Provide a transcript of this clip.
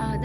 ½